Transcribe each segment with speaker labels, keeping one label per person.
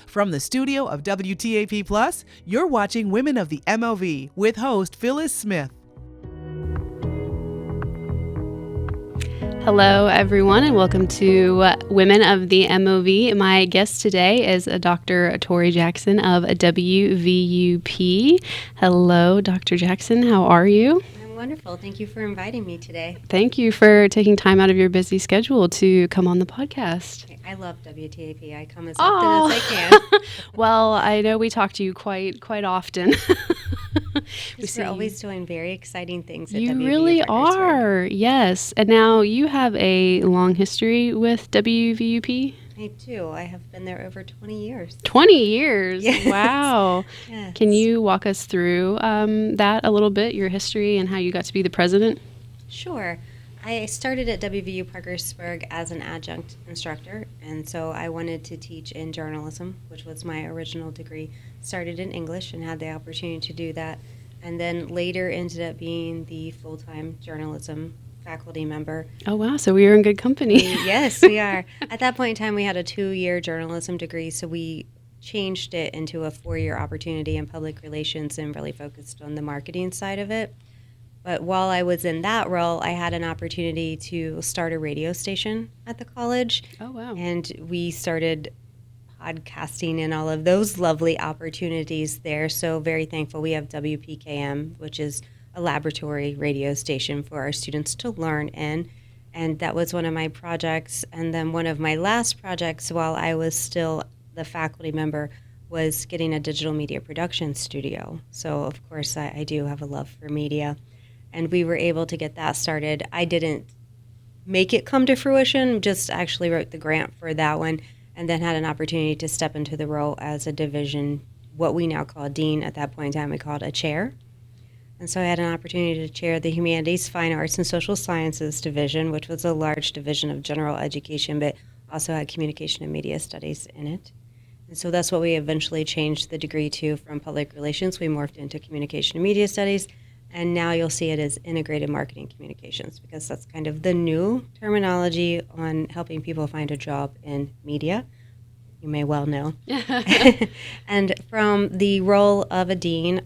Speaker 1: From the studio of WTAP Plus, you're watching Women of the MOV with host Phyllis Smith.
Speaker 2: Hello, everyone, and welcome to Women of the MOV. My guest today is Dr. Torie Jackson of Wvup. Hello, Dr. Jackson. How are you?
Speaker 3: I'm wonderful. Thank you for inviting me today.
Speaker 2: Thank you for taking time out of your busy schedule to come on the podcast.
Speaker 3: I love WTAP. I come as often as I can.
Speaker 2: Well, I know we talk to you quite often.
Speaker 3: We're always doing very exciting things at
Speaker 2: You
Speaker 3: WVU
Speaker 2: really
Speaker 3: Parkersburg.
Speaker 2: are, yes. And now you have a long history with WVUP?
Speaker 3: I do. I have been there over 20 years.
Speaker 2: 20 years?
Speaker 3: Yes.
Speaker 2: Wow.
Speaker 3: Yes.
Speaker 2: Can you walk us through that a little bit, your history and how you got to be the president?
Speaker 3: Sure. I started at WVU Parkersburg as an adjunct instructor, and so I wanted to teach in journalism, which was my original degree. Started in English and had the opportunity to do that, and then later ended up being the full-time journalism faculty member.
Speaker 2: Oh, wow. So we were in good company.
Speaker 3: Yes, we are. At that point in time, we had a 2-year journalism degree, so we changed it into a 4-year opportunity in public relations and really focused on the marketing side of it. But while I was in that role, I had an opportunity to start a radio station at the college.
Speaker 2: Oh, wow.
Speaker 3: And we started podcasting and all of those lovely opportunities there. So very thankful we have WPKM, which is a laboratory radio station for our students to learn in. And that was one of my projects. And then one of my last projects while I was still the faculty member was getting a digital media production studio. So, of course, I do have a love for media. And we were able to get that started. I didn't make it come to fruition, just actually wrote the grant for that one, and then had an opportunity to step into the role as a division, what we now call a dean. At that point in time, we called a chair. And so I had an opportunity to chair the Humanities, Fine Arts, and Social Sciences division, which was a large division of general education, but also had communication and media studies in it. And so that's what we eventually changed the degree to from public relations. We morphed into communication and media studies. And now you'll see it as integrated marketing communications because that's kind of the new terminology on helping people find a job in media. You may well know. And from the role of a dean,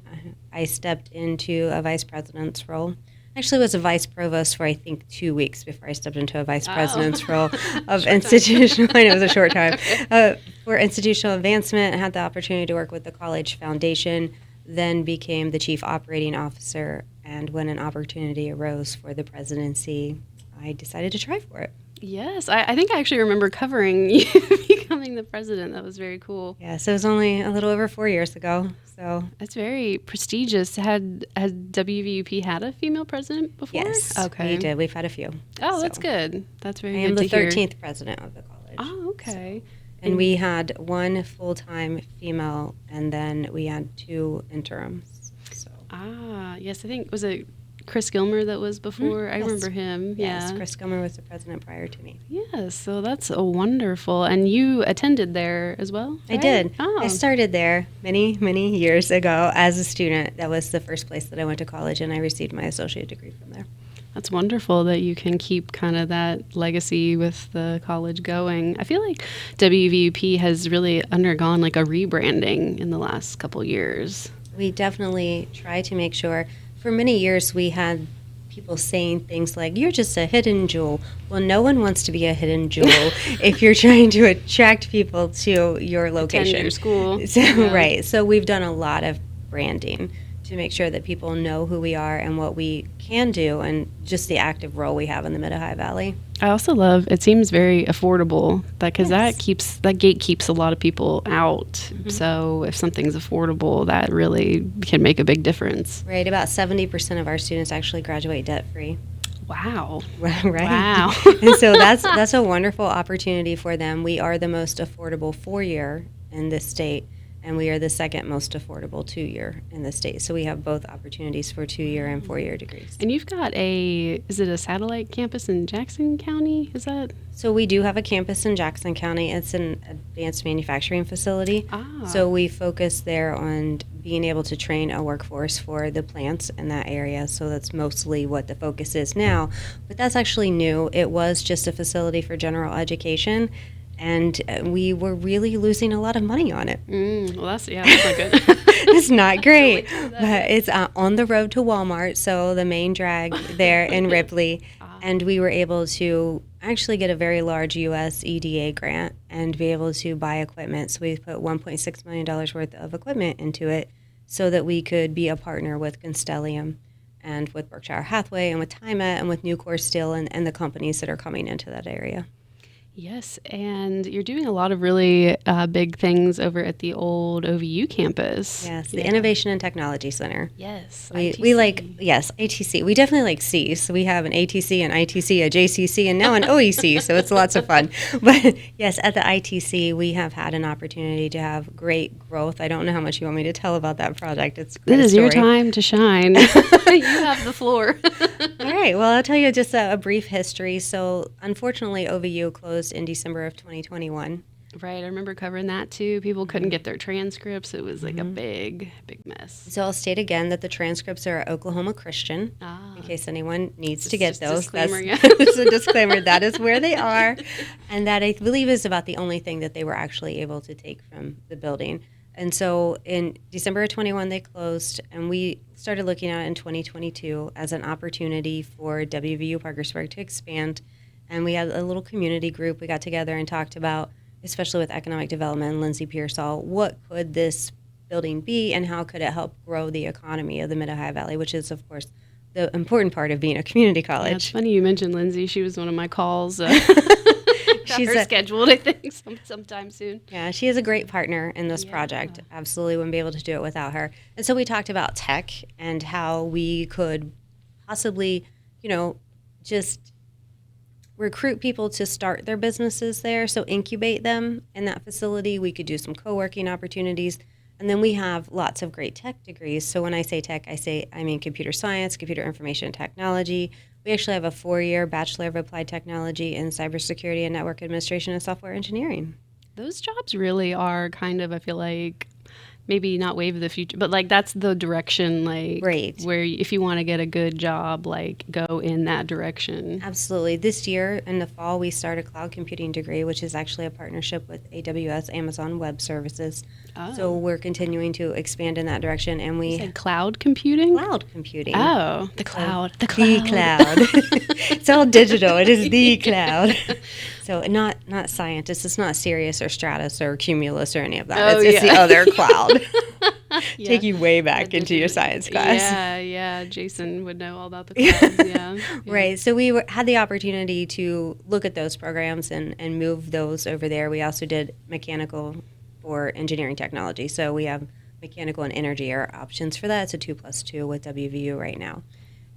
Speaker 3: I stepped into a vice president's role. Actually, was a vice provost for, I think, 2 weeks before I stepped into a vice president's role of institutional, I know it was a short time, for institutional advancement. I had the opportunity to work with the college foundation, then became the chief operating officer, and when an opportunity arose for the presidency, I decided to try for it.
Speaker 2: Yes, I think I actually remember covering you becoming the president. That was very cool.
Speaker 3: Yes, it was only a little over 4 years ago. So
Speaker 2: that's very prestigious. Has WVUP had a female president before?
Speaker 3: Yes,
Speaker 2: okay.
Speaker 3: we did. We've had a few.
Speaker 2: Oh,
Speaker 3: so.
Speaker 2: That's good. That's very
Speaker 3: good
Speaker 2: to hear.
Speaker 3: I am the 13th president of the college.
Speaker 2: Oh, okay.
Speaker 3: And we had one full-time female, and then we had 2 interims. So.
Speaker 2: Yes, I think, was it Chris Gilmer that was before? I remember him.
Speaker 3: Yes, Chris Gilmer was the president prior to me.
Speaker 2: Yes, so that's wonderful. And you attended there as well?
Speaker 3: I did. Oh. I started there many, many years ago as a student. That was the first place that I went to college, and I received my associate degree from there.
Speaker 2: That's wonderful that you can keep kind of that legacy with the college going. I feel like WVUP has really undergone like a rebranding in the last couple years.
Speaker 3: We definitely try to make sure. For many years, we had people saying things like, you're just a hidden jewel. Well, no one wants to be a hidden jewel if you're trying to attract people to your location.
Speaker 2: Attend your school.
Speaker 3: So, yeah. Right. So we've done a lot of branding to make sure that people know who we are and what we can do and just the active role we have in the Mid-Ohio Valley.
Speaker 2: I also love, it seems very affordable because that gate keeps a lot of people out. Mm-hmm. So if something's affordable, that really can make a big difference.
Speaker 3: Right. About 70% of our students actually graduate debt-free.
Speaker 2: Wow.
Speaker 3: Right.
Speaker 2: Wow.
Speaker 3: And so that's a wonderful opportunity for them. We are the most affordable 4-year in this state, and we are the second most affordable 2-year in the state. So we have both opportunities for 2-year and 4-year degrees.
Speaker 2: And you've got is it a satellite campus in Jackson County? Is that?
Speaker 3: So we do have a campus in Jackson County. It's an advanced manufacturing facility. So we focus there on being able to train a workforce for the plants in that area. So that's mostly what the focus is now. But that's actually new. It was just a facility for general education. and we were really losing a lot of money on it.
Speaker 2: Well, that's not good.
Speaker 3: It's not great, but it's on the road to Walmart, so the main drag there in Ripley. And we were able to actually get a very large U.S. EDA grant and be able to buy equipment. So we put $1.6 million worth of equipment into it so that we could be a partner with Constellium and with Berkshire Hathaway and with TimeOut and with Nucor Steel and the companies that are coming into that area.
Speaker 2: Yes, and you're doing a lot of really big things over at the old OVU campus.
Speaker 3: Yes, the Innovation and Technology Center.
Speaker 2: Yes,
Speaker 3: We like, yes, ATC. We definitely like C. So we have an ATC, an ITC, a JCC, and now an OEC. So it's lots of fun. But yes, at the ITC, we have had an opportunity to have great growth. I don't know how much you want me to tell about that project. It's quite
Speaker 2: This
Speaker 3: a
Speaker 2: is
Speaker 3: story.
Speaker 2: your time to shine. You have the floor.
Speaker 3: All right. Well, I'll tell you just a brief history. So unfortunately, OVU closed in December of 2021.
Speaker 2: Right, I remember covering that too. People couldn't get their transcripts. It was like a big mess.
Speaker 3: So I'll state again that the transcripts are Oklahoma Christian, in case anyone needs to get those.
Speaker 2: Disclaimer, yeah.
Speaker 3: That's a disclaimer. That is where they are. And that, I believe, is about the only thing that they were actually able to take from the building. And so in December of 21, they closed, and we started looking at it in 2022 as an opportunity for WVU Parkersburg to expand. And we had a little community group. We got together and talked about, especially with economic development and Lindsay Pearsall, what could this building be and how could it help grow the economy of the Mid-Ohio Valley, which is, of course, the important part of being a community
Speaker 2: Yeah,
Speaker 3: college.
Speaker 2: it's funny you mentioned Lindsay. She was one of my calls.
Speaker 3: She's
Speaker 2: scheduled, I think, sometime soon.
Speaker 3: Yeah, she is a great partner in this project. Absolutely wouldn't be able to do it without her. And so we talked about tech and how we could possibly, just recruit people to start their businesses there, so incubate them in that facility. We could do some co-working opportunities. And then we have lots of great tech degrees. So when I say tech, I mean computer science, computer information technology. We actually have a 4-year Bachelor of Applied Technology in Cybersecurity and Network Administration and Software Engineering.
Speaker 2: Those jobs really are kind of, I feel like, maybe not wave of the future, but like that's the direction, like
Speaker 3: Right.
Speaker 2: where if you want to get a good job, like go in that direction.
Speaker 3: Absolutely. This year in the fall, we start a cloud computing degree, which is actually a partnership with AWS, Amazon Web Services.
Speaker 2: Oh.
Speaker 3: So we're continuing to expand in that direction, and we
Speaker 2: You said cloud computing?
Speaker 3: cloud computing.
Speaker 2: Oh, the cloud. The
Speaker 3: The cloud. It's all digital. It is the cloud. So not scientists. It's not Sirius or Stratus or Cumulus or any of that.
Speaker 2: Oh,
Speaker 3: It's the
Speaker 2: yeah.
Speaker 3: other cloud.
Speaker 2: Yeah.
Speaker 3: Take you way back into your science class.
Speaker 2: Yeah. Jason would know all about the clouds. Yeah.
Speaker 3: Right. So we had the opportunity to look at those programs and move those over there. We also did mechanical for engineering technology. So we have mechanical and energy are options for that. It's a 2+2 with WVU right now.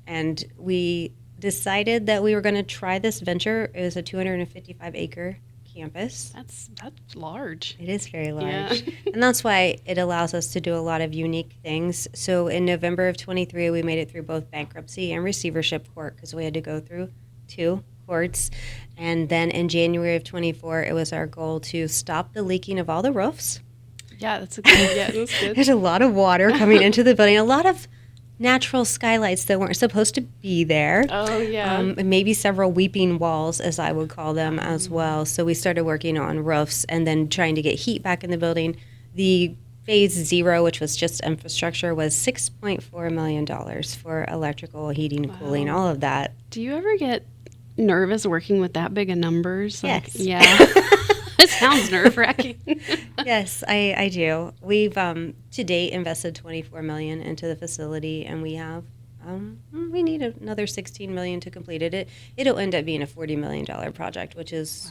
Speaker 3: And we decided that we were going to try this venture. It was a 255-acre campus.
Speaker 2: That's large.
Speaker 3: It is very large.
Speaker 2: Yeah.
Speaker 3: And that's why it allows us to do a lot of unique things. So in November of 23, we made it through both bankruptcy and receivership court because we had to go through 2 courts. And then in January of 24, it was our goal to stop the leaking of all the roofs.
Speaker 2: Yeah, that's good. Yeah, that's good.
Speaker 3: There's a lot of water coming into the building, a lot of natural skylights that weren't supposed to be there.
Speaker 2: Oh, yeah.
Speaker 3: And maybe several weeping walls, as I would call them, as well. So we started working on roofs and then trying to get heat back in the building. The phase 0, which was just infrastructure, was $6.4 million for electrical, heating, cooling, all of that.
Speaker 2: Do you ever get nervous working with that big of numbers?
Speaker 3: Yes.
Speaker 2: Yeah. It sounds nerve-wracking.
Speaker 3: Yes, I do. We've to date invested $24 million into the facility, and we have we need another $16 million to complete it. It'll end up being a $40 million project, which is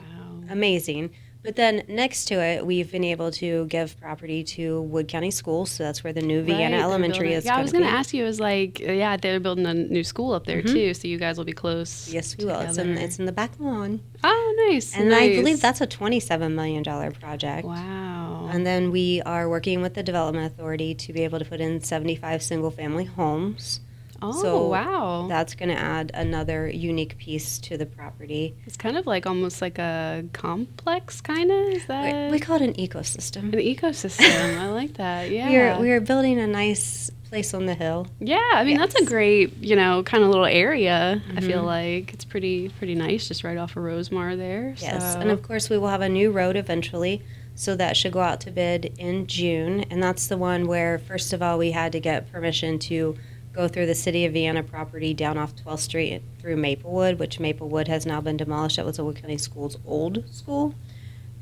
Speaker 3: amazing. But then next to it, we've been able to give property to Wood County Schools, so that's where the new Vienna Elementary is.
Speaker 2: Yeah, I was
Speaker 3: going
Speaker 2: to ask you. I was like, yeah, they're building a new school up there too, so you guys will be close.
Speaker 3: Yes, we will. It's in the back lawn.
Speaker 2: Oh, nice.
Speaker 3: And
Speaker 2: nice.
Speaker 3: I believe that's a $27 million project.
Speaker 2: Wow.
Speaker 3: And then we are working with the Development Authority to be able to put in 75 single-family homes.
Speaker 2: Oh,
Speaker 3: So
Speaker 2: wow.
Speaker 3: That's going to add another unique piece to the property.
Speaker 2: It's kind of like almost like a complex, kind of? Is that
Speaker 3: We call it an ecosystem.
Speaker 2: an ecosystem? I like that. Yeah.
Speaker 3: We are building a nice place on the hill.
Speaker 2: Yeah, I mean, that's a
Speaker 3: Yes.
Speaker 2: great, kind of little area. I feel like it's pretty nice just right off of Rosemar there.
Speaker 3: Yes,
Speaker 2: So.
Speaker 3: and of course we will have a new road eventually, so that should go out to bid in June. And that's the one where, first of all, we had to get permission to go through the City of Vienna property down off 12th Street through Maplewood, which Maplewood has now been demolished. That was the Wood County Schools' old school.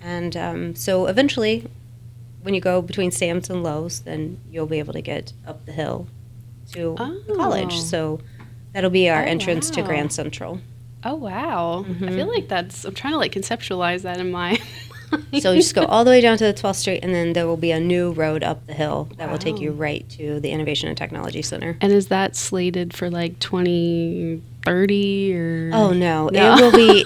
Speaker 3: And so eventually, when you go between Sam's and Lowe's, then you'll be able to get up the hill to the college.
Speaker 2: Oh.
Speaker 3: So that'll be our
Speaker 2: Oh,
Speaker 3: entrance to
Speaker 2: wow.
Speaker 3: Grand Central.
Speaker 2: Oh, wow. I feel like I'm trying to like conceptualize that in my mind.
Speaker 3: So you just go all the way down to the 12th Street, and then there will be a new road up the hill that will take you
Speaker 2: Wow.
Speaker 3: right to the Innovation and Technology Center.
Speaker 2: And is that slated for like 2030 or?
Speaker 3: Oh no,
Speaker 2: No.
Speaker 3: it will be.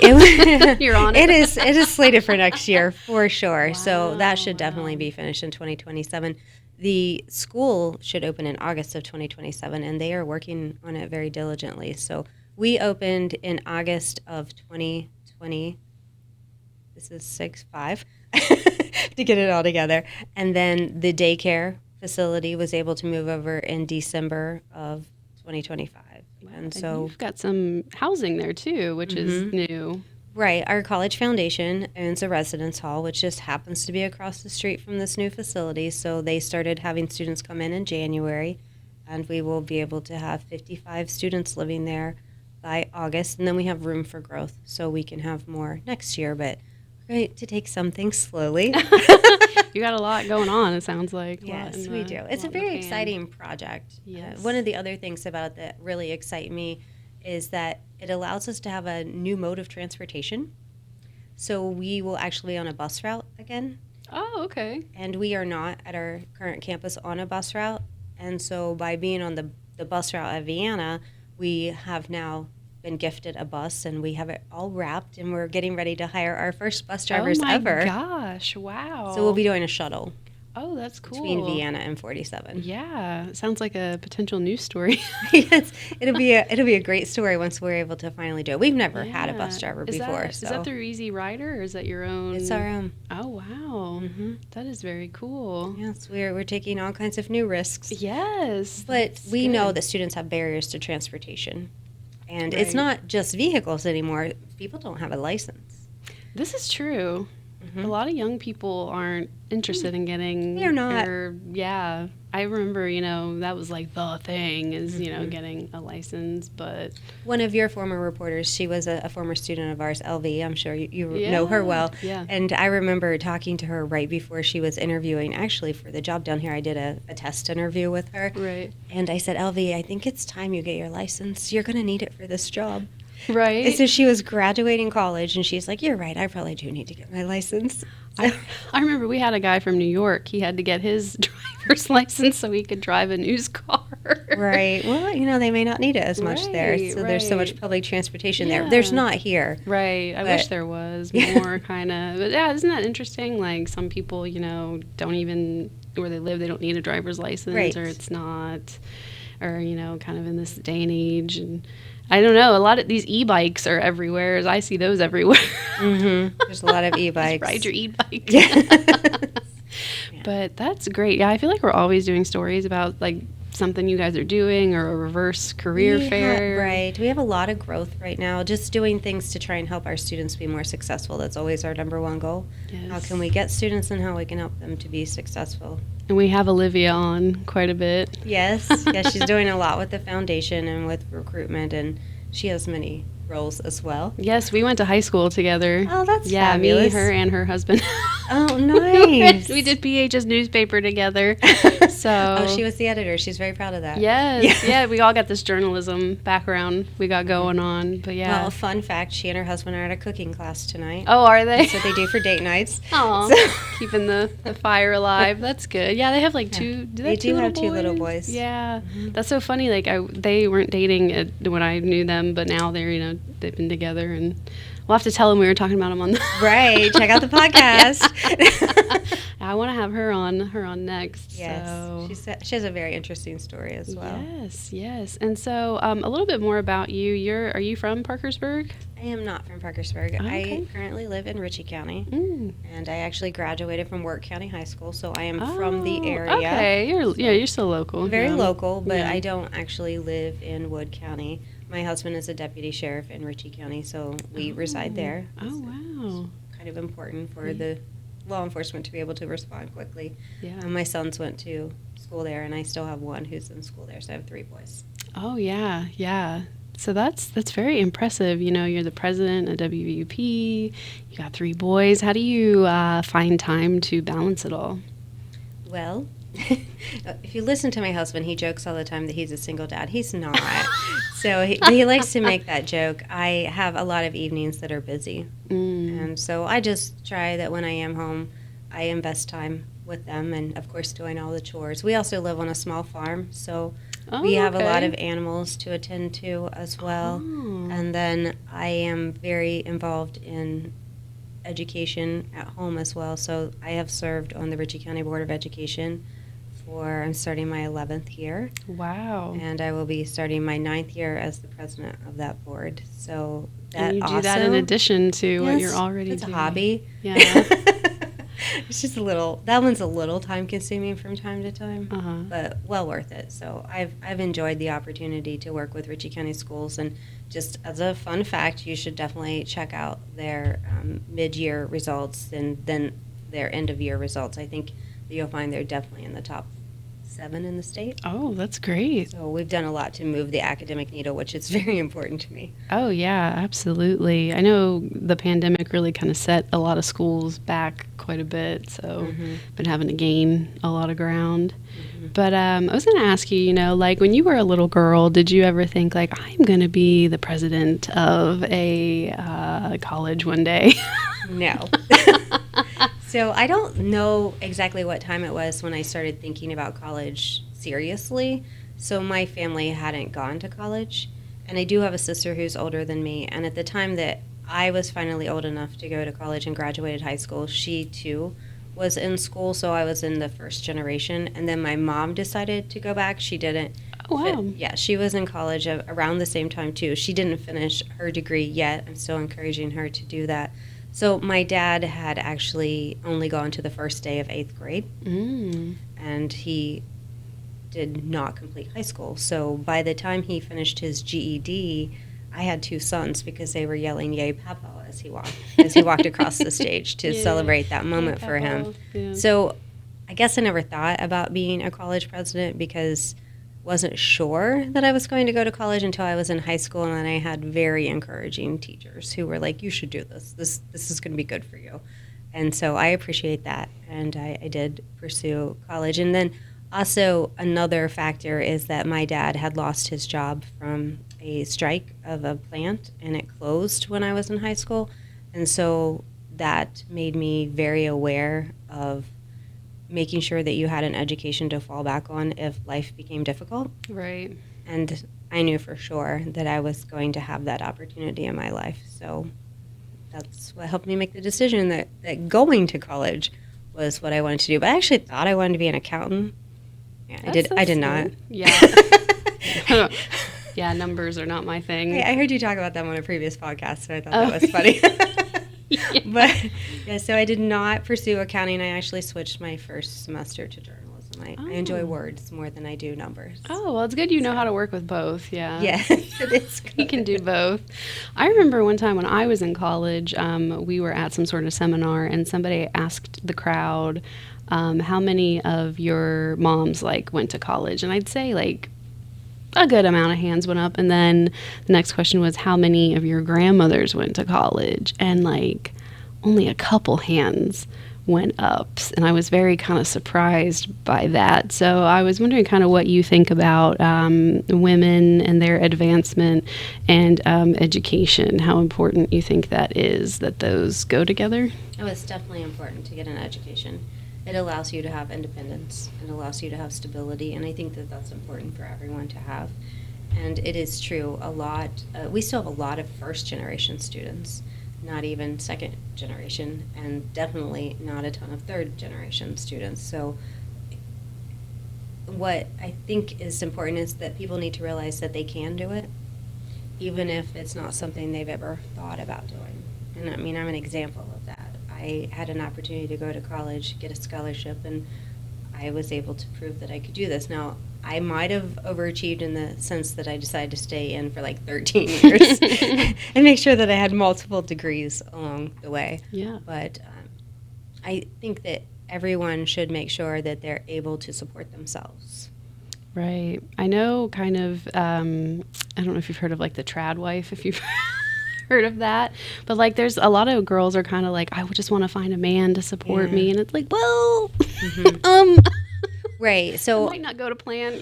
Speaker 2: You're on
Speaker 3: It
Speaker 2: it.
Speaker 3: is. It is slated for next year for sure. So that should
Speaker 2: Wow.
Speaker 3: definitely be finished in 2027. The school should open in August of 2027, and they are working on it very diligently. So we opened in August of 2020. This is 6-5 to get it all together, and then the daycare facility was able to move over in December of 2025. And so
Speaker 2: you've got some housing there too, which is new.
Speaker 3: right, our college foundation owns a residence hall, which just happens to be across the street from this new facility. So they started having students come in January, and we will be able to have 55 students living there by August. And then we have room for growth, so we can have more next year. But we're going to take some things slowly.
Speaker 2: You got a lot going on, it sounds like.
Speaker 3: Yes, we do. It's a very exciting project.
Speaker 2: Yes.
Speaker 3: One of the other things about it that really excite me is that it allows us to have a new mode of transportation. So we will actually be on a bus route again,
Speaker 2: Oh, okay.
Speaker 3: and we are not at our current campus on a bus route. And so by being on the bus route at Vienna, we have now been gifted a bus, and we have it all wrapped, and we're getting ready to hire our first bus drivers
Speaker 2: oh my
Speaker 3: ever.
Speaker 2: gosh, wow.
Speaker 3: So we'll be doing a shuttle
Speaker 2: Oh, that's cool.
Speaker 3: between Vienna and 47.
Speaker 2: Yeah, it sounds like a potential news story.
Speaker 3: Yes, it'll be a great story once we're able to finally do it. We've never had a bus
Speaker 2: Yeah.
Speaker 3: driver
Speaker 2: Is
Speaker 3: before,
Speaker 2: Is
Speaker 3: so
Speaker 2: that through Easy Rider or is that your own?
Speaker 3: it's our own.
Speaker 2: Oh, wow. That is very cool.
Speaker 3: Yes, we're taking all kinds of new risks,
Speaker 2: Yes.
Speaker 3: but
Speaker 2: that's
Speaker 3: we know
Speaker 2: good.
Speaker 3: that students have barriers to transportation, and it's
Speaker 2: Right.
Speaker 3: not just vehicles anymore. People don't have a license.
Speaker 2: This is true. A lot of young people aren't interested in getting.
Speaker 3: They're not.
Speaker 2: Yeah. I remember, that was like the thing is, getting a license, but.
Speaker 3: One of your former reporters, she was a former student of ours, LV. I'm sure you know her well.
Speaker 2: Yeah.
Speaker 3: And I remember talking to her right before she was interviewing, actually for the job down here. I did a test interview with her.
Speaker 2: Right.
Speaker 3: And I said, LV, I think it's time you get your license. You're going to need it for this job.
Speaker 2: Right.
Speaker 3: And so she was graduating college, and she's like, you're right, I probably do need to get my license.
Speaker 2: I remember we had a guy from New York. He had to get his driver's license so he could drive a news car.
Speaker 3: Right. Well, they may not need it as much there.
Speaker 2: Right,
Speaker 3: So there's so much
Speaker 2: right.
Speaker 3: public transportation
Speaker 2: Yeah.
Speaker 3: there. There's not here.
Speaker 2: Right. I wish
Speaker 3: But-
Speaker 2: there was more kind of. But yeah, isn't that interesting? Like some people, don't even where they live, they don't need a driver's license,
Speaker 3: Right.
Speaker 2: or it's not, or kind of in this day and age. And I don't know. A lot of these e-bikes are everywhere. As I see those everywhere.
Speaker 3: There's a lot of e-bikes.
Speaker 2: Ride your e-bike.
Speaker 3: Yeah.
Speaker 2: But that's great. Yeah, I feel like we're always doing stories about like something you guys are doing or a reverse career fair.
Speaker 3: Right. We have a lot of growth right now, just doing things to try and help our students be more successful. That's always our number one goal.
Speaker 2: Yes.
Speaker 3: How can we get students and how we can help them to be successful?
Speaker 2: And we have Olivia on quite a bit.
Speaker 3: Yes. Yes, she's doing a lot with the foundation and with recruitment, and she has many roles as well.
Speaker 2: Yes, we went to high school together.
Speaker 3: Oh, that's
Speaker 2: yeah,
Speaker 3: fabulous.
Speaker 2: me, her, and her husband.
Speaker 3: Oh, nice.
Speaker 2: We did PH's newspaper together. So
Speaker 3: Oh, she was the editor. She's very proud of that.
Speaker 2: Yes, yeah, we all got this journalism background we got going on. But yeah.
Speaker 3: Well, fun fact, she and her husband are at a cooking class tonight.
Speaker 2: Oh, are they?
Speaker 3: That's what they do for date nights.
Speaker 2: Aw,
Speaker 3: So-
Speaker 2: keeping the fire alive. That's good. Yeah, they have like two. Do
Speaker 3: They
Speaker 2: they
Speaker 3: do have two little boys.
Speaker 2: Yeah, that's so funny. Like they weren't dating when I knew them, but now they're they've been together, and we'll have to tell them we were talking about them on the.
Speaker 3: Right. Check out the podcast.
Speaker 2: I want to have her on next.
Speaker 3: Yes.
Speaker 2: So.
Speaker 3: She has a very interesting story as well.
Speaker 2: Yes, yes. And so a little bit more about you. Are you from Parkersburg?
Speaker 3: I I am not from Parkersburg.
Speaker 2: Okay.
Speaker 3: I currently live in Ritchie County,
Speaker 2: Mm.
Speaker 3: and I actually graduated from Work County High School, so I am from the area.
Speaker 2: Okay, you're still local.
Speaker 3: Very
Speaker 2: yeah.
Speaker 3: local, but
Speaker 2: Yeah.
Speaker 3: I don't actually live in Wood County. My husband is a deputy sheriff in Ritchie County, so we reside there.
Speaker 2: Oh, wow.
Speaker 3: It's kind of important for the law enforcement to be able to respond quickly.
Speaker 2: Yeah.
Speaker 3: My sons went to school there, and I still have one who's in school there, so I have 3 boys.
Speaker 2: Oh, yeah, yeah. So that's very impressive. You know, you're the president of WVUP. You got 3 boys. How do you find time to balance it all?
Speaker 3: Well, if you listen to my husband, he jokes all the time that he's a single dad. He's not. So he likes to make that joke. I have a lot of evenings that are busy. And so I just try that when I am home, I invest time with them and, of course, doing all the chores. We also live on a small farm, so we have a lot of animals to attend to as well.
Speaker 2: Oh.
Speaker 3: And then I am very involved in education at home as well. So I have served on the Ritchie County Board of Education I'm starting my 11th year.
Speaker 2: Wow.
Speaker 3: And I will be starting my 9th year as the president of that board. So that
Speaker 2: And you do
Speaker 3: also,
Speaker 2: that in addition to what
Speaker 3: yes,
Speaker 2: you're already
Speaker 3: it's
Speaker 2: doing.
Speaker 3: a hobby.
Speaker 2: Yeah.
Speaker 3: It's just that one's a little time consuming from time to time,
Speaker 2: Uh-huh.
Speaker 3: but well worth it. So I've enjoyed the opportunity to work with Ritchie County Schools, and just as a fun fact, you should definitely check out their mid-year results and then their end-of-year results. I think that you'll find they're definitely in the top 7 in the state.
Speaker 2: Oh, that's great.
Speaker 3: So we've done a lot to move the academic needle, which is very important to me.
Speaker 2: Oh, yeah, absolutely. I know the pandemic really kind of set a lot of schools back quite a bit, so been having to gain a lot of ground. But I was going to ask you, you know, like when you were a little girl, did you ever think like, I'm going to be the president of a college one day?
Speaker 3: No. So I don't know exactly what time it was when I started thinking about college seriously. So my family hadn't gone to college, and I do have a sister who's older than me. And at the time that I was finally old enough to go to college and graduated high school, she too was in school, so I was in the first generation. And then my mom decided to go back. She didn't.
Speaker 2: Oh, wow.
Speaker 3: Yeah, she was in college around the same time too. She didn't finish her degree yet. I'm still encouraging her to do that. So my dad had actually only gone to the first day of 8th grade, and he did not complete high school. So by the time he finished his GED, I had 2 sons because they were yelling "Yay, Papa" as he walked across the stage to celebrate that moment for him.
Speaker 2: Yeah.
Speaker 3: So I guess I never thought about being a college president because wasn't sure that I was going to go to college until I was in high school, and then I had very encouraging teachers who were like, you should do this. This is going to be good for you. And so I appreciate that, and I did pursue college. And then also another factor is that my dad had lost his job from a strike of a plant, and it closed when I was in high school. And so that made me very aware of making sure that you had an education to fall back on if life became difficult.
Speaker 2: Right.
Speaker 3: And I knew for sure that I was going to have that opportunity in my life. So that's what helped me make the decision that going to college was what I wanted to do. But I actually thought I wanted to be an accountant. Yeah, I did not.
Speaker 2: Yeah. Yeah, numbers are not my thing.
Speaker 3: I heard you talk about them on a previous podcast, so I thought that was funny.
Speaker 2: Yeah.
Speaker 3: But yeah, so I did not pursue accounting. I actually switched my first semester to journalism. I enjoy words more than I do numbers.
Speaker 2: Oh, well, it's good you know how to work with both. Yeah.
Speaker 3: Yes, it is good.
Speaker 2: You can do both. I remember one time when I was in college, we were at some sort of seminar, and somebody asked the crowd, how many of your moms went to college? And I'd say a good amount of hands went up. And then the next question was, how many of your grandmothers went to college? And only a couple hands went up. And I was very kind of surprised by that. So I was wondering kind of what you think about women and their advancement and education, how important you think that is, that those go together.
Speaker 3: Oh, it's definitely important to get an education. It allows you to have independence. It allows you to have stability, and I think that that's important for everyone to have. And it is true, we still have a lot of first-generation students, not even second-generation, and definitely not a ton of third-generation students. So what I think is important is that people need to realize that they can do it. even if it's not something they've ever thought about doing. And I mean, I'm an example of that. I had an opportunity to go to college, get a scholarship, and I was able to prove that I could do this. Now, I might have overachieved in the sense that I decided to stay in for like 13 years and make sure that I had multiple degrees along the way.
Speaker 2: Yeah.
Speaker 3: But I think that everyone should make sure that they're able to support themselves.
Speaker 2: Right. I know kind of, I don't know if you've heard of like the trad wife, if you've heard of that, but like there's a lot of girls are kind of like, I would just want to find a man to support me. And it's like, well,
Speaker 3: Right. So
Speaker 2: I might not go to plan.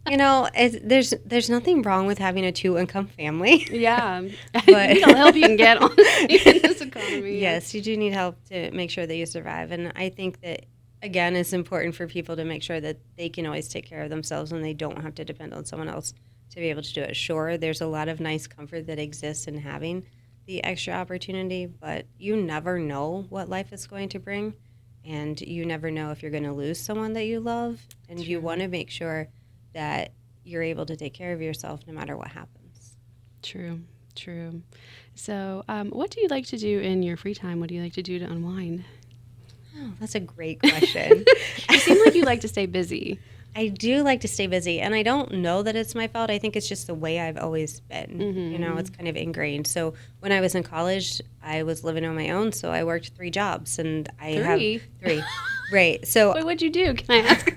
Speaker 3: you know, there's nothing wrong with having a 2-income family.
Speaker 2: Yeah.
Speaker 3: But
Speaker 2: You need all the help you can get, honestly, in this economy.
Speaker 3: Yes, you do need help to make sure that you survive. And I think that, again, it's important for people to make sure that they can always take care of themselves and they don't have to depend on someone else to be able to do it. Sure, there's a lot of nice comfort that exists in having the extra opportunity, but you never know what life is going to bring. And you never know if you're going to lose someone that you love. And you want to make sure that you're able to take care of yourself no matter what happens.
Speaker 2: True. So what do you like to do in your free time? What do you like to do to unwind?
Speaker 3: Oh, that's a great question.
Speaker 2: You seem like you like to stay busy.
Speaker 3: I do like to stay busy, and I don't know that it's my fault. I think it's just the way I've always been. You know, it's kind of ingrained. So when I was in college, I was living on my own, so I worked 3 jobs, and I have 3. Right. So
Speaker 2: Wait, what'd you do? Can I ask?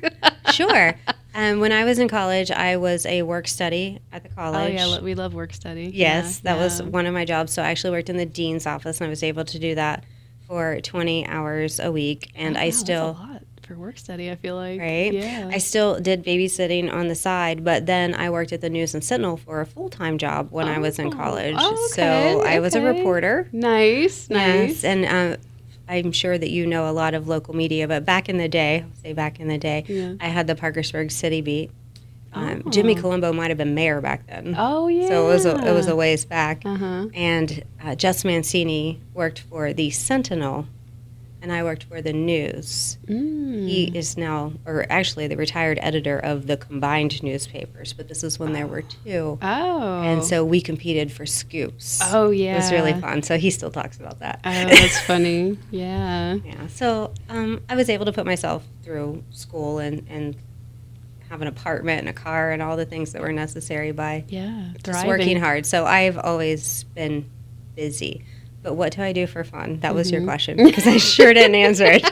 Speaker 3: Sure. When I was in college, I was a work study at the college.
Speaker 2: Oh, yeah, we love work study.
Speaker 3: Yes, that was one of my jobs. So I actually worked in the dean's office, and I was able to do that for 20 hours a week. And I still...
Speaker 2: That's a lot for work study, I feel like.
Speaker 3: Right?
Speaker 2: Yeah.
Speaker 3: I still did babysitting on the side, but then I worked at the News and Sentinel for a full-time job when I was in college. So I was a reporter.
Speaker 2: Nice.
Speaker 3: Yes, and I'm sure that you know a lot of local media, but back in the day, I had the Parkersburg City Beat. Jimmy Colombo might have been mayor back then.
Speaker 2: Oh, yeah.
Speaker 3: So it was a ways back. And Jess Mancini worked for the Sentinel, and I worked for the News. He is now, or actually the retired editor of the combined newspapers, but this is when there were 2.
Speaker 2: Oh.
Speaker 3: And so we competed for scoops.
Speaker 2: Oh, yeah.
Speaker 3: It was really fun. So he still talks about that.
Speaker 2: Oh, that's funny. Yeah.
Speaker 3: Yeah. So I was able to put myself through school and have an apartment and a car and all the things that were necessary by just working hard. So I've always been busy. But what do I do for fun? That was your question, because I sure didn't answer it.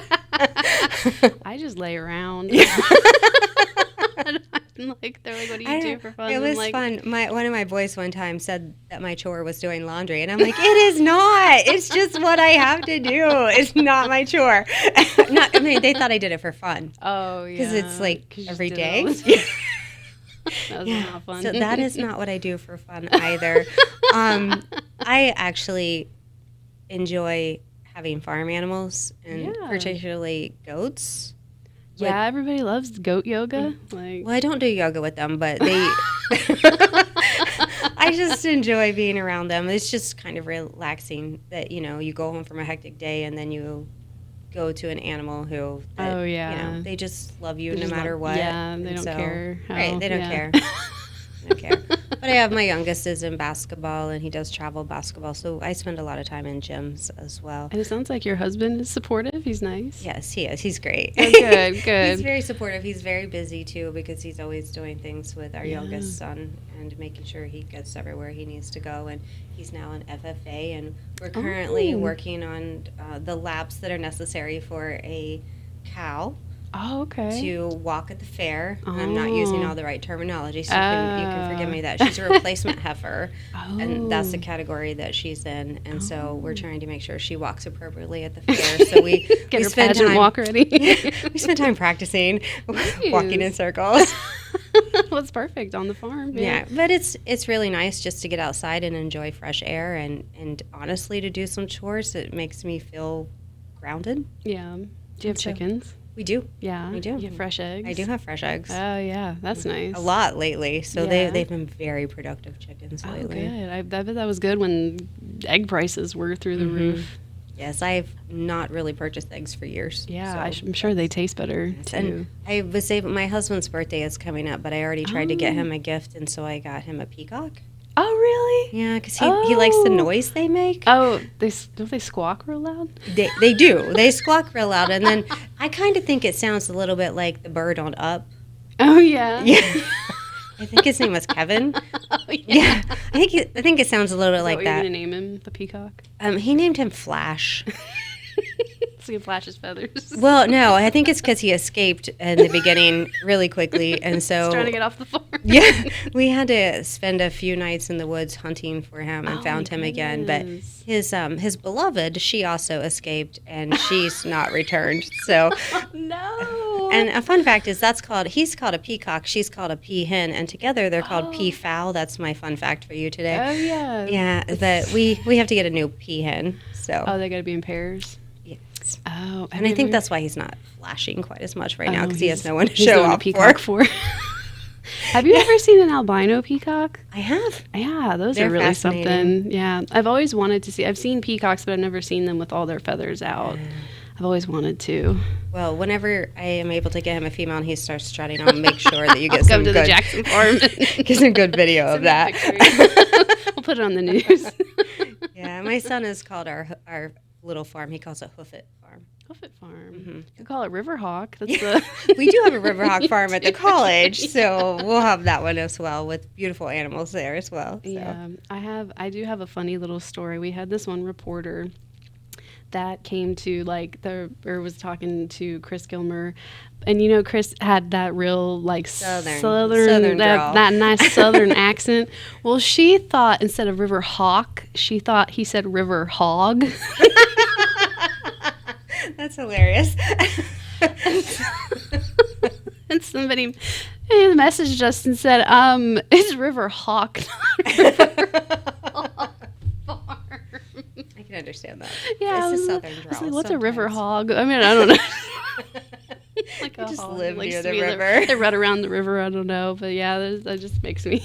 Speaker 2: I just lay around. Like, they're like, what do you do for fun?
Speaker 3: It was fun. One of my boys one time said that my chore was doing laundry, and I'm like, it is not. It's just what I have to do. It's not my chore. They thought I did it for fun.
Speaker 2: Oh, yeah.
Speaker 3: Because it's like every day.
Speaker 2: That was not fun.
Speaker 3: So that is not what I do for fun either. I actually enjoy having farm animals, and particularly goats.
Speaker 2: Yeah, everybody loves goat yoga.
Speaker 3: Well, I don't do yoga with them, but they... I just enjoy being around them. It's just kind of relaxing that, you go home from a hectic day and then you go to an animal who... they just love you no matter what.
Speaker 2: Yeah, they don't care.
Speaker 3: Right, they don't care. They don't care. But I have my youngest is in basketball, and he does travel basketball, so I spend a lot of time in gyms as well.
Speaker 2: And it sounds like your husband is supportive. He's nice.
Speaker 3: Yes, he is. He's great.
Speaker 2: Oh, good.
Speaker 3: He's very supportive. He's very busy, too, because he's always doing things with our youngest son and making sure he gets everywhere he needs to go. And he's now an FFA, and we're currently working on the laps that are necessary for a cow.
Speaker 2: Oh, okay.
Speaker 3: To walk at the fair. Oh. I'm not using all the right terminology, so you can forgive me that. She's a replacement heifer, and that's the category that she's in. And so we're trying to make sure she walks appropriately at the fair. So we
Speaker 2: get her pageant walk ready.
Speaker 3: We spend time practicing, walking in circles.
Speaker 2: Well, it's perfect on the farm.
Speaker 3: Yeah, but it's really nice just to get outside and enjoy fresh air, and honestly, to do some chores. It makes me feel grounded.
Speaker 2: Yeah. Do you have chickens?
Speaker 3: We do.
Speaker 2: Yeah.
Speaker 3: We do.
Speaker 2: You have fresh eggs?
Speaker 3: I do have fresh eggs.
Speaker 2: Oh, yeah. That's nice.
Speaker 3: A lot lately. So they've been very productive chickens lately.
Speaker 2: Oh, good. I bet that was good when egg prices were through the roof.
Speaker 3: Yes, I've not really purchased eggs for years.
Speaker 2: Yeah,
Speaker 3: so.
Speaker 2: I'm sure they taste better too.
Speaker 3: And I was saving, my husband's birthday is coming up, but I already tried to get
Speaker 2: Oh.
Speaker 3: him a gift, and so I got him a peacock.
Speaker 2: Oh, really?
Speaker 3: Yeah, because he likes the noise they make.
Speaker 2: Oh, don't they squawk real loud?
Speaker 3: They do. They squawk real loud, and then I kind of think it sounds a little bit like the bird on Up.
Speaker 2: Oh, yeah.
Speaker 3: Yeah. I think his name was Kevin.
Speaker 2: Oh,
Speaker 3: Yeah. I think it sounds a little bit like
Speaker 2: What
Speaker 3: that.
Speaker 2: you're gonna name him, the peacock?
Speaker 3: He named him Flash.
Speaker 2: So he flashes feathers.
Speaker 3: Well, no, I think it's because he escaped in the beginning really quickly, and so
Speaker 2: He's trying to get off the farm.
Speaker 3: yeah, we had to spend a few nights in the woods hunting for him and
Speaker 2: Oh,
Speaker 3: found
Speaker 2: my
Speaker 3: him again. But
Speaker 2: goodness.
Speaker 3: his beloved, she also escaped, and she's not returned. So,
Speaker 2: No.
Speaker 3: and a fun fact is he's called a peacock, she's called a peahen, and together they're called peafowl. That's my fun fact for you today.
Speaker 2: Oh, yeah.
Speaker 3: Yeah, that we have to get a new peahen. So,
Speaker 2: Oh, they got to be in pairs?
Speaker 3: yes.
Speaker 2: Oh.
Speaker 3: And I think that's why he's not flashing quite as much right now, because he has
Speaker 2: he's-
Speaker 3: no one to
Speaker 2: he's
Speaker 3: show
Speaker 2: no one to
Speaker 3: off
Speaker 2: peacock
Speaker 3: for.
Speaker 2: Have you ever seen an albino peacock?
Speaker 3: I have.
Speaker 2: Yeah, those
Speaker 3: They're
Speaker 2: are really
Speaker 3: fascinating.
Speaker 2: something. Yeah, I've always wanted to see. I've seen peacocks, but I've never seen them with all their feathers out. I've always wanted to.
Speaker 3: Well, whenever I am able to get him a female and he starts strutting, I'll make sure that you get
Speaker 2: Come
Speaker 3: some
Speaker 2: to
Speaker 3: good,
Speaker 2: the Jackson farm.
Speaker 3: get some good video of that.
Speaker 2: We'll put it on the news.
Speaker 3: Yeah, my son has called our little farm. He calls it Wvup farm.
Speaker 2: Wvup Farm.
Speaker 3: Mm-hmm.
Speaker 2: You call it Riverhawk. That's
Speaker 3: Yeah.
Speaker 2: the.
Speaker 3: We do have a Riverhawk farm at the
Speaker 2: You do.
Speaker 3: college, so we'll have that one as well with beautiful animals there as well. So.
Speaker 2: Yeah, I do have a funny little story. We had this one reporter that came to was talking to Chris Gilmer, and Chris had that real
Speaker 3: Southern drawl.
Speaker 2: that nice southern accent. Well, she thought instead of River Hawk, she thought he said River Hog.
Speaker 3: That's hilarious.
Speaker 2: And somebody messaged us and said, "It's River Hawk, not River Hog Farm."
Speaker 3: I can understand that.
Speaker 2: Yeah,
Speaker 3: It's a
Speaker 2: I
Speaker 3: southern
Speaker 2: was
Speaker 3: drawl.
Speaker 2: like, what's a river
Speaker 3: sometimes.
Speaker 2: hog? I mean, I don't know. Like
Speaker 3: You
Speaker 2: a
Speaker 3: just
Speaker 2: hog
Speaker 3: live
Speaker 2: likes
Speaker 3: near
Speaker 2: to
Speaker 3: the
Speaker 2: be
Speaker 3: river.
Speaker 2: They run around the river. I don't know, but yeah, that just makes me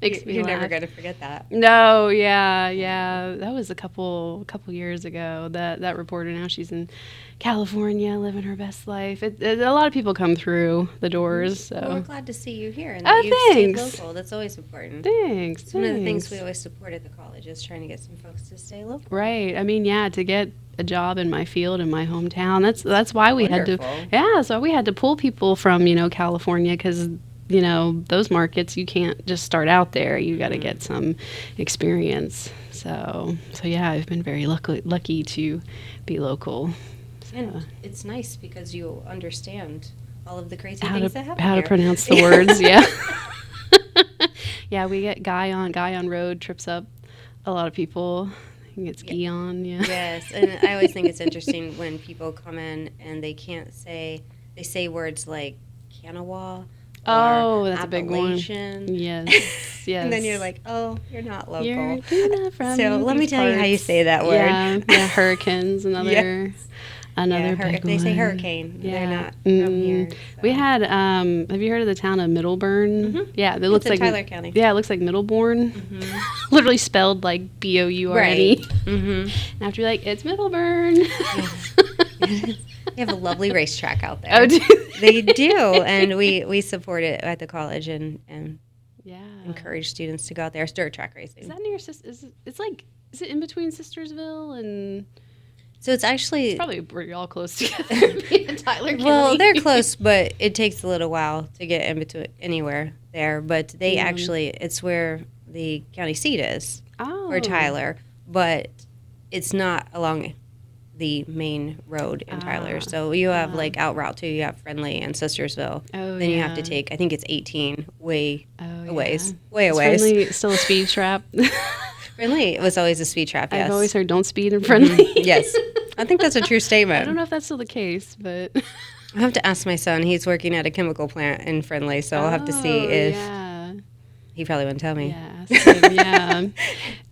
Speaker 2: me
Speaker 3: You're never
Speaker 2: laugh.
Speaker 3: going to forget that.
Speaker 2: No, yeah. That was a couple years ago. That reporter, now she's in California, living her best life. A lot of people come through the doors. So
Speaker 3: Well, we're glad to see you here and
Speaker 2: Oh,
Speaker 3: that you've stayed
Speaker 2: thanks.
Speaker 3: local. That's always important.
Speaker 2: thanks.
Speaker 3: It's one of the things
Speaker 2: thanks.
Speaker 3: we always support at the college is trying to get some folks to stay local.
Speaker 2: Right. I mean, yeah, to get a job in my field in my hometown. That's why we had to.
Speaker 3: Wonderful.
Speaker 2: Yeah, so we had to pull people from California because those markets you can't just start out there. You got to get some experience. So yeah, I've been very lucky to be local.
Speaker 3: And it's nice because you understand all of the crazy
Speaker 2: How
Speaker 3: things
Speaker 2: to
Speaker 3: that happen
Speaker 2: how
Speaker 3: here.
Speaker 2: to pronounce the words? Yeah. Yeah, we get Guy on Road trips up a lot of people. I think it's Guion. Yeah.
Speaker 3: Yes, and I always think it's interesting when people come in and they say words like Kanawha.
Speaker 2: Oh, that's a big one.
Speaker 3: Appalachian.
Speaker 2: Yes. Yes.
Speaker 3: And then you're like, oh, you're not local.
Speaker 2: You're not from
Speaker 3: So let me
Speaker 2: these
Speaker 3: tell you how you
Speaker 2: parts.
Speaker 3: say that word.
Speaker 2: Yeah, hurricanes, another
Speaker 3: Yeah,
Speaker 2: big
Speaker 3: if they say
Speaker 2: one.
Speaker 3: hurricane,
Speaker 2: Yeah.
Speaker 3: they're not from here.
Speaker 2: We
Speaker 3: so.
Speaker 2: had, have you heard of the town of Middleburn?
Speaker 3: Mhm.
Speaker 2: Yeah, it looks
Speaker 3: in
Speaker 2: like
Speaker 3: Tyler County.
Speaker 2: Yeah, it looks like Middleborn. Literally spelled like Bourne.
Speaker 3: Right. Mm-hmm.
Speaker 2: And I have to be like, it's Middleburn.
Speaker 3: They have a lovely racetrack out there.
Speaker 2: Oh, do
Speaker 3: They do, and we support it at the college and
Speaker 2: Yeah.
Speaker 3: encourage students to go out there. It's dirt track racing.
Speaker 2: Is that near is it in between Sistersville and
Speaker 3: So it's actually
Speaker 2: probably we're all close together? Me and Tyler
Speaker 3: well,
Speaker 2: County.
Speaker 3: they're close, but it takes a little while to get in between anywhere there. But they actually, it's where the county seat is
Speaker 2: Oh.
Speaker 3: for Tyler, but it's not along the main road in Tyler. So you have like out Route 2, you have Friendly and Sistersville.
Speaker 2: Oh,
Speaker 3: Then you have to
Speaker 2: yeah.
Speaker 3: take, I think it's 18 way
Speaker 2: Oh,
Speaker 3: a ways,
Speaker 2: yeah.
Speaker 3: way a
Speaker 2: Is
Speaker 3: ways.
Speaker 2: Friendly still a speed trap?
Speaker 3: Friendly it was always a speed trap. Yes,
Speaker 2: I've always heard don't speed in Friendly.
Speaker 3: yes. I think that's a true statement.
Speaker 2: I don't know if that's still the case, but
Speaker 3: I have to ask my son. He's working at a chemical plant in Friendly, so I'll have to see if He probably wouldn't tell me.
Speaker 2: Yeah, same, yeah.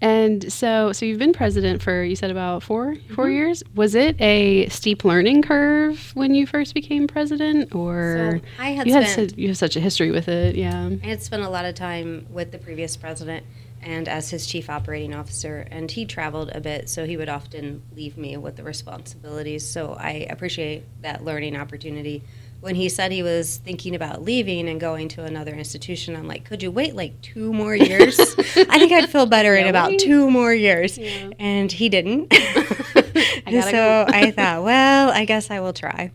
Speaker 2: And so you've been president for, you said, about four years. Was it a steep learning curve when you first became president, or
Speaker 3: So I had
Speaker 2: you
Speaker 3: spent
Speaker 2: you have such a history with it? Yeah.
Speaker 3: I had spent a lot of time with the previous president and as his chief operating officer, and he traveled a bit, so he would often leave me with the responsibilities. So I appreciate that learning opportunity. When he said he was thinking about leaving and going to another institution, I'm like, could you wait like 2 more years? I think I'd feel better in about 2 more years.
Speaker 2: Yeah.
Speaker 3: And he didn't.
Speaker 2: gotta
Speaker 3: So
Speaker 2: go.
Speaker 3: I thought, well, I guess I will try.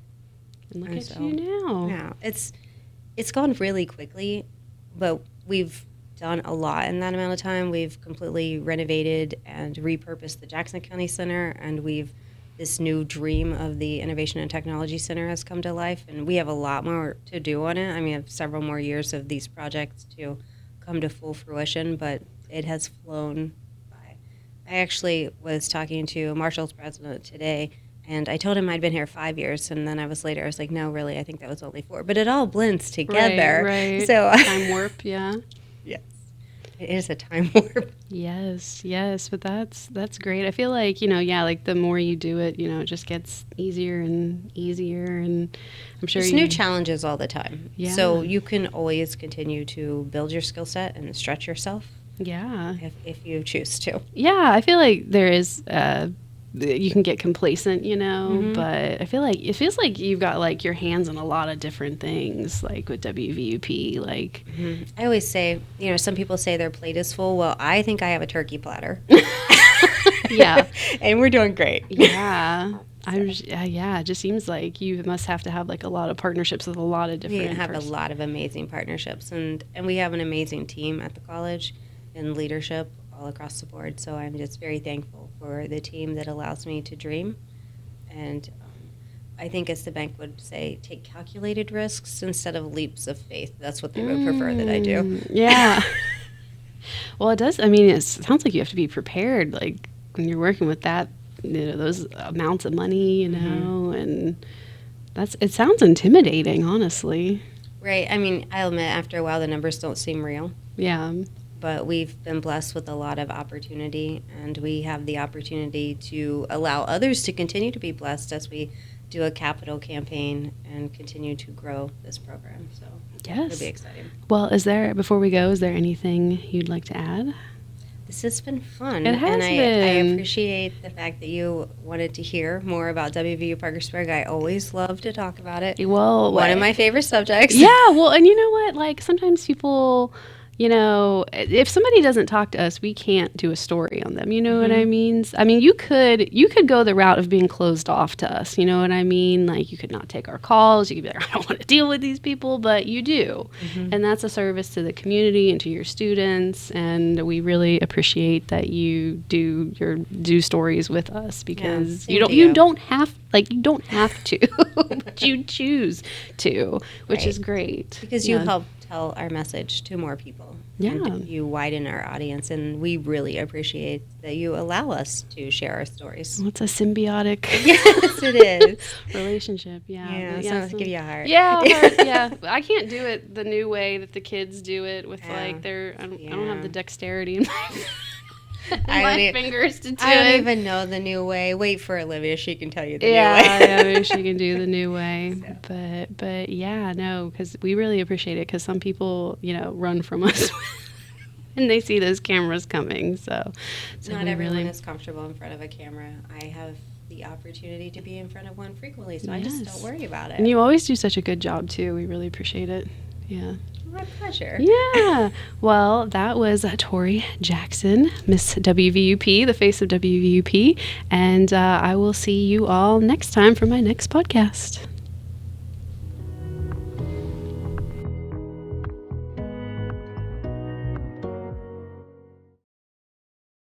Speaker 2: And look
Speaker 3: And
Speaker 2: at
Speaker 3: so,
Speaker 2: you now.
Speaker 3: Yeah, it's gone really quickly, but we've done a lot in that amount of time. We've completely renovated and repurposed the Jackson County Center, and this new dream of the Innovation and Technology Center has come to life, and we have a lot more to do on it. I mean, I have several more years of these projects to come to full fruition, but it has flown by. I actually was talking to Marshall's president today, and I told him I'd been here 5 years, and then I was like, no, really, I think that was only 4. But it all blends together.
Speaker 2: Right.
Speaker 3: So
Speaker 2: Time warp, yeah.
Speaker 3: yes, it is a time warp.
Speaker 2: Yes, but that's great. I feel like, like the more you do it, it just gets easier and easier, and I'm sure
Speaker 3: There's new challenges all the time.
Speaker 2: Yeah.
Speaker 3: So you can always continue to build your skill set and stretch yourself
Speaker 2: Yeah.
Speaker 3: if you choose to.
Speaker 2: Yeah, I feel like there is you can get complacent,
Speaker 3: Mm-hmm.
Speaker 2: but I feel like it feels like you've got like your hands in a lot of different things, like with WVUP, like
Speaker 3: I always say, some people say their plate is full. Well, I think I have a turkey platter.
Speaker 2: yeah.
Speaker 3: And we're doing great.
Speaker 2: Yeah. It just seems like you must have to have like a lot of partnerships with a lot of
Speaker 3: We
Speaker 2: different
Speaker 3: have a lot of amazing partnerships, and we have an amazing team at the college and leadership all across the board. So I'm just very thankful for the team that allows me to dream. And I think, as the bank would say, take calculated risks instead of leaps of faith. That's what they would prefer that I do.
Speaker 2: Yeah. Well, it does. I mean, it sounds like you have to be prepared, like when you're working with that, those amounts of money, and it sounds intimidating, honestly.
Speaker 3: Right. I mean, I'll admit, after a while, the numbers don't seem real.
Speaker 2: Yeah.
Speaker 3: But we've been blessed with a lot of opportunity, and we have the opportunity to allow others to continue to be blessed as we do a capital campaign and continue to grow this program. So
Speaker 2: Yes.
Speaker 3: it'll be exciting.
Speaker 2: Well, before we go, is there anything you'd like to add?
Speaker 3: This has been fun.
Speaker 2: It has
Speaker 3: and I
Speaker 2: been.
Speaker 3: appreciate the fact that you wanted to hear more about WVU Parkersburg. I always love to talk about it.
Speaker 2: Well,
Speaker 3: One of my favorite subjects.
Speaker 2: Yeah, well, and you know what? Like, sometimes people, if somebody doesn't talk to us, we can't do a story on them. You know what I mean? I mean, you could go the route of being closed off to us. You know what I mean? Like, you could not take our calls. You could be like, I don't want to deal with these people, but you do. And that's a service to the community and to your students. And we really appreciate that you do stories with us, because
Speaker 3: same to
Speaker 2: you don't have to, but you choose to, which
Speaker 3: Right.
Speaker 2: is great.
Speaker 3: Because you help tell our message to more people.
Speaker 2: Yeah.
Speaker 3: And you widen our audience, and we really appreciate that you allow us to share our stories.
Speaker 2: Well, it's a symbiotic
Speaker 3: Yes, it is.
Speaker 2: relationship. Yeah.
Speaker 3: Yeah,
Speaker 2: but
Speaker 3: so give you a heart.
Speaker 2: Yeah, yeah. I can't do it the new way that the kids do it with I don't have the dexterity in my fingers to do
Speaker 3: I don't
Speaker 2: it.
Speaker 3: even know the new way. Wait for Olivia; she can tell you the new way.
Speaker 2: Yeah, maybe she can do the new way. But yeah, no, because we really appreciate it. Because some people, run from us and they see those cameras coming. So
Speaker 3: Not
Speaker 2: we
Speaker 3: everyone
Speaker 2: really
Speaker 3: is comfortable in front of a camera. I have the opportunity to be in front of one frequently, so I just don't worry about it.
Speaker 2: And you always do such a good job too. We really appreciate it. Yeah.
Speaker 3: My pleasure.
Speaker 2: Yeah. Well, that was Torie Jackson, Miss WVUP, the face of WVUP. And I will see you all next time for my next podcast.